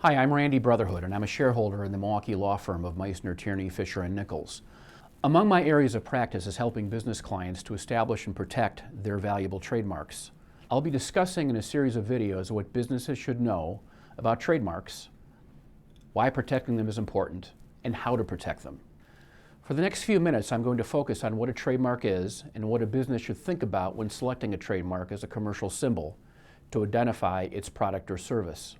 Hi, I'm Randy Brotherhood, and I'm a shareholder in the Milwaukee law firm of Meissner, Tierney, Fisher & Nichols. Among my areas of practice is helping business clients to establish and protect their valuable trademarks. I'll be discussing in a series of videos what businesses should know about trademarks, why protecting them is important, and how to protect them. For the next few minutes, I'm going to focus on what a trademark is and what a business should think about when selecting a trademark as a commercial symbol to identify its product or service.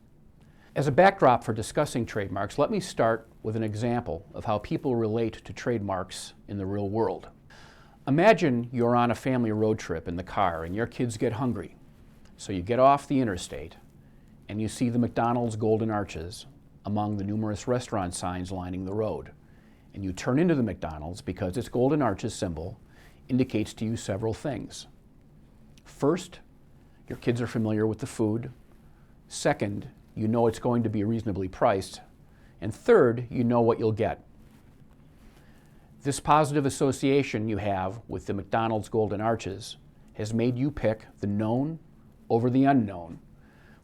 As a backdrop for discussing trademarks, let me start with an example of how people relate to trademarks in the real world. Imagine you're on a family road trip in the car and your kids get hungry. So you get off the interstate and you see the McDonald's Golden Arches among the numerous restaurant signs lining the road. And you turn into the McDonald's because its Golden Arches symbol indicates to you several things. First, your kids are familiar with the food. Second, you know it's going to be reasonably priced. And third, you know what you'll get. This positive association you have with the McDonald's Golden Arches has made you pick the known over the unknown,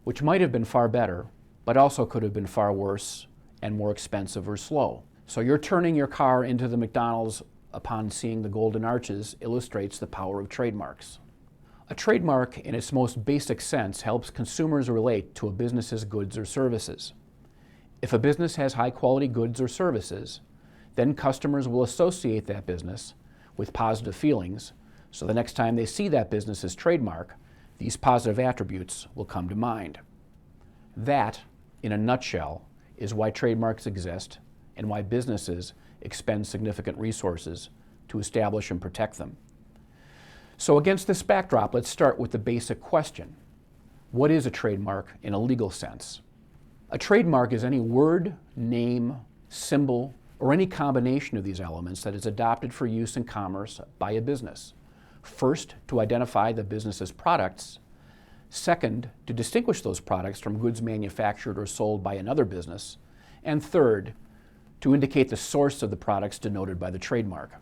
which might have been far better, but also could have been far worse and more expensive or slow. So you're turning your car into the McDonald's upon seeing the Golden Arches illustrates the power of trademarks. A trademark, in its most basic sense, helps consumers relate to a business's goods or services. If a business has high-quality goods or services, then customers will associate that business with positive feelings, so the next time they see that business's trademark, these positive attributes will come to mind. That, in a nutshell, is why trademarks exist and why businesses expend significant resources to establish and protect them. So against this backdrop, let's start with the basic question. What is a trademark in a legal sense? A trademark is any word, name, symbol, or any combination of these elements that is adopted for use in commerce by a business. First, to identify the business's products. Second, to distinguish those products from goods manufactured or sold by another business. And third, to indicate the source of the products denoted by the trademark.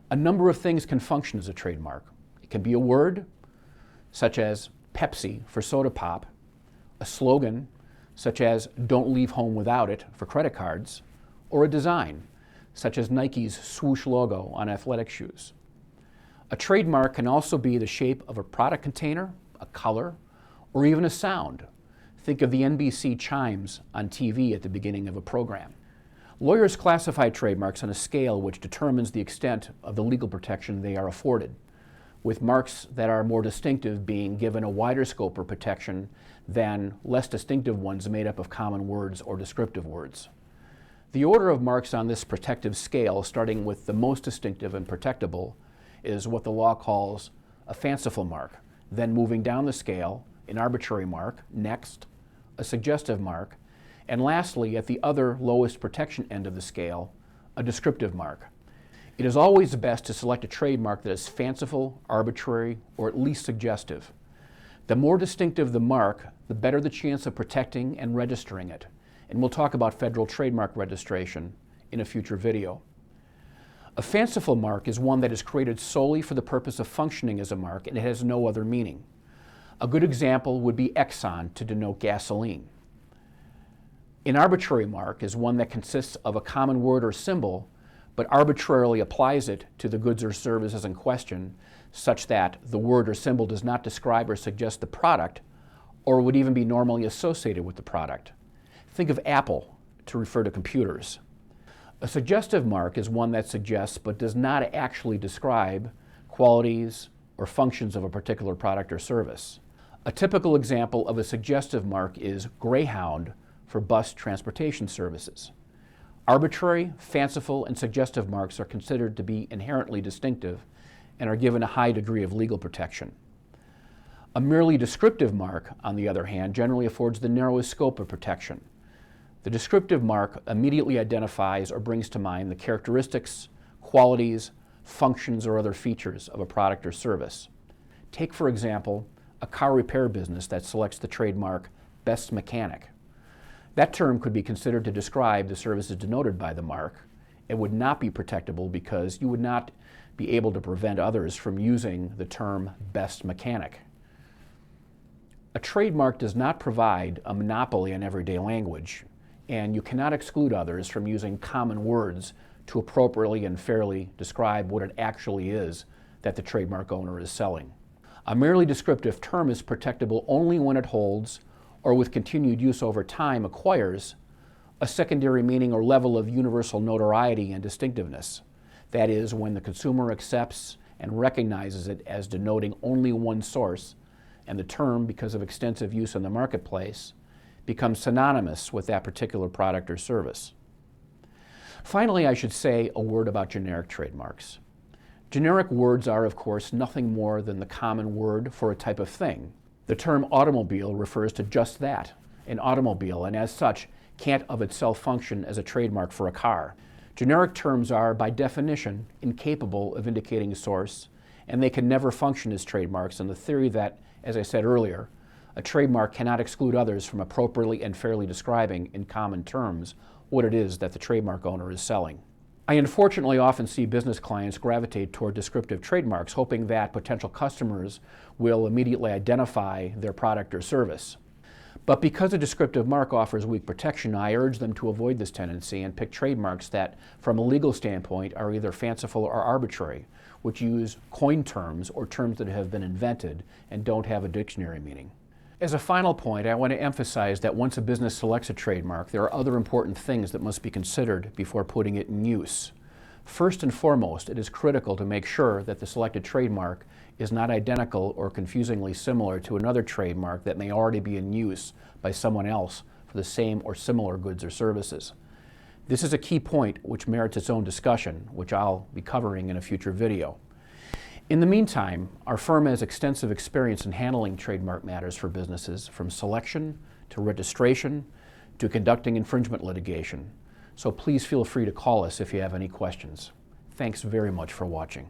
A number of things can function as a trademark. It can be a word, such as Pepsi for soda pop, a slogan, such as "Don't leave home without it" for credit cards, or a design, such as Nike's swoosh logo on athletic shoes. A trademark can also be the shape of a product container, a color, or even a sound. Think of the NBC chimes on TV at the beginning of a program. Lawyers classify trademarks on a scale which determines the extent of the legal protection they are afforded, with marks that are more distinctive being given a wider scope of protection than less distinctive ones made up of common words or descriptive words. The order of marks on this protective scale, starting with the most distinctive and protectable, is what the law calls a fanciful mark, then moving down the scale, an arbitrary mark, next, a suggestive mark, and lastly, at the other lowest protection end of the scale, a descriptive mark. It is always best to select a trademark that is fanciful, arbitrary, or at least suggestive. The more distinctive the mark, the better the chance of protecting and registering it. And we'll talk about federal trademark registration in a future video. A fanciful mark is one that is created solely for the purpose of functioning as a mark and it has no other meaning. A good example would be Exxon to denote gasoline. An arbitrary mark is one that consists of a common word or symbol, but arbitrarily applies it to the goods or services in question, such that the word or symbol does not describe or suggest the product, or would even be normally associated with the product. Think of Apple to refer to computers. A suggestive mark is one that suggests but does not actually describe qualities or functions of a particular product or service. A typical example of a suggestive mark is Greyhound for bus transportation services. Arbitrary, fanciful, and suggestive marks are considered to be inherently distinctive and are given a high degree of legal protection. A merely descriptive mark, on the other hand, generally affords the narrowest scope of protection. The descriptive mark immediately identifies or brings to mind the characteristics, qualities, functions, or other features of a product or service. Take, for example, a car repair business that selects the trademark "Best Mechanic." That term could be considered to describe the services denoted by the mark. It would not be protectable because you would not be able to prevent others from using the term "best mechanic." A trademark does not provide a monopoly on everyday language, and you cannot exclude others from using common words to appropriately and fairly describe what it actually is that the trademark owner is selling. A merely descriptive term is protectable only when it holds, or with continued use over time acquires, a secondary meaning or level of universal notoriety and distinctiveness. That is, when the consumer accepts and recognizes it as denoting only one source, and the term, because of extensive use in the marketplace, becomes synonymous with that particular product or service. Finally, I should say a word about generic trademarks. Generic words are, of course, nothing more than the common word for a type of thing. The term automobile refers to just that, an automobile, and as such, can't of itself function as a trademark for a car. Generic terms are, by definition, incapable of indicating a source, and they can never function as trademarks on the theory that, as I said earlier, a trademark cannot exclude others from appropriately and fairly describing in common terms what it is that the trademark owner is selling. I unfortunately often see business clients gravitate toward descriptive trademarks, hoping that potential customers will immediately identify their product or service. But because a descriptive mark offers weak protection, I urge them to avoid this tendency and pick trademarks that, from a legal standpoint, are either fanciful or arbitrary, which use coined terms or terms that have been invented and don't have a dictionary meaning. As a final point, I want to emphasize that once a business selects a trademark, there are other important things that must be considered before putting it in use. First and foremost, it is critical to make sure that the selected trademark is not identical or confusingly similar to another trademark that may already be in use by someone else for the same or similar goods or services. This is a key point which merits its own discussion, which I'll be covering in a future video. In the meantime, our firm has extensive experience in handling trademark matters for businesses, from selection to registration to conducting infringement litigation. So please feel free to call us if you have any questions. Thanks very much for watching.